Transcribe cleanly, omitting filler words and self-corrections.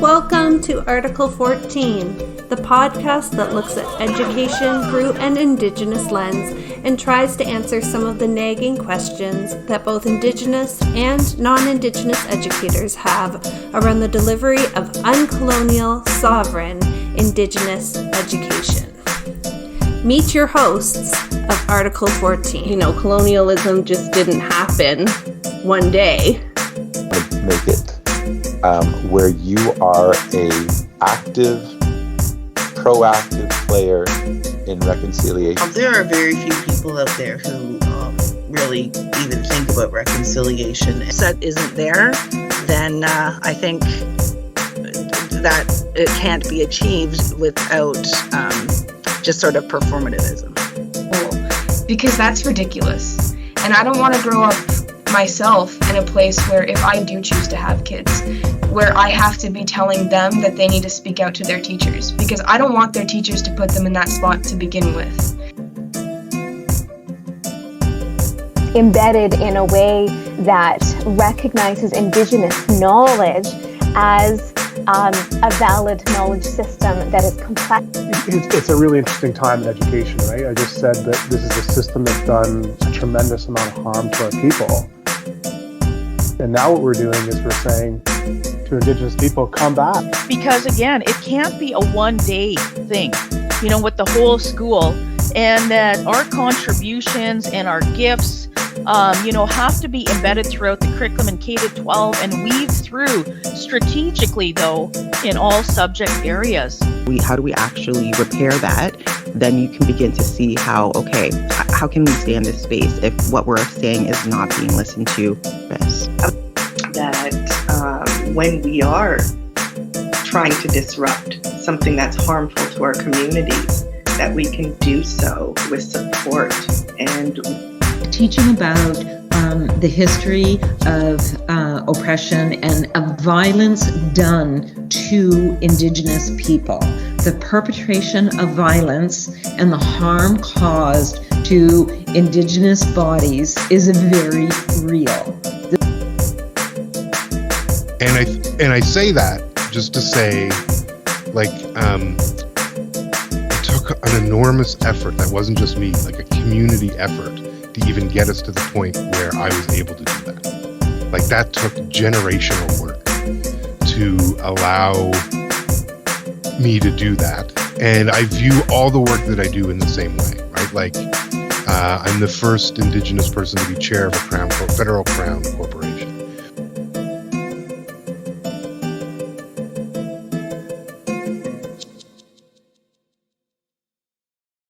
Welcome to Article 14, the podcast that looks at education through an Indigenous lens and tries to answer some of the nagging questions that both Indigenous and non-Indigenous educators have around the delivery of uncolonial, sovereign Indigenous education. Meet your hosts of Article 14. You know, colonialism just didn't happen one day. Make it where you are a active, proactive player in reconciliation. There are very few people out there who really even think about reconciliation. If that isn't there, then I think that it can't be achieved without just sort of performativism. Because that's ridiculous. And I don't want to grow up myself in a place where if I do choose to have kids, where I have to be telling them that they need to speak out to their teachers, because I don't want their teachers to put them in that spot to begin with. Embedded in a way that recognizes Indigenous knowledge as a valid knowledge system that is complex. It's a really interesting time in education, right? I just said that this is a system that's done a tremendous amount of harm to our people. And now what we're doing is we're saying to Indigenous people, come back. Because again, it can't be a one-day thing, you know, with the whole school, and that our contributions and our gifts, have to be embedded throughout the curriculum in K-12 and weave through strategically, though, in all subject areas. How do we actually repair that? Then you can begin to see how can we stay in this space if what we're saying is not being listened to? That when we are trying to disrupt something that's harmful to our communities, that we can do so with support and teaching about the history of oppression and of violence done to Indigenous people. The perpetration of violence and the harm caused to Indigenous bodies is very real. And I say that just to say, it took an enormous effort. That wasn't just me, like a community effort to even get us to the point where I was able to do that. Like, that took generational work to allow me to do that. And I view all the work that I do in the same way, right? Like, I'm the first Indigenous person to be chair of a federal Crown corporation.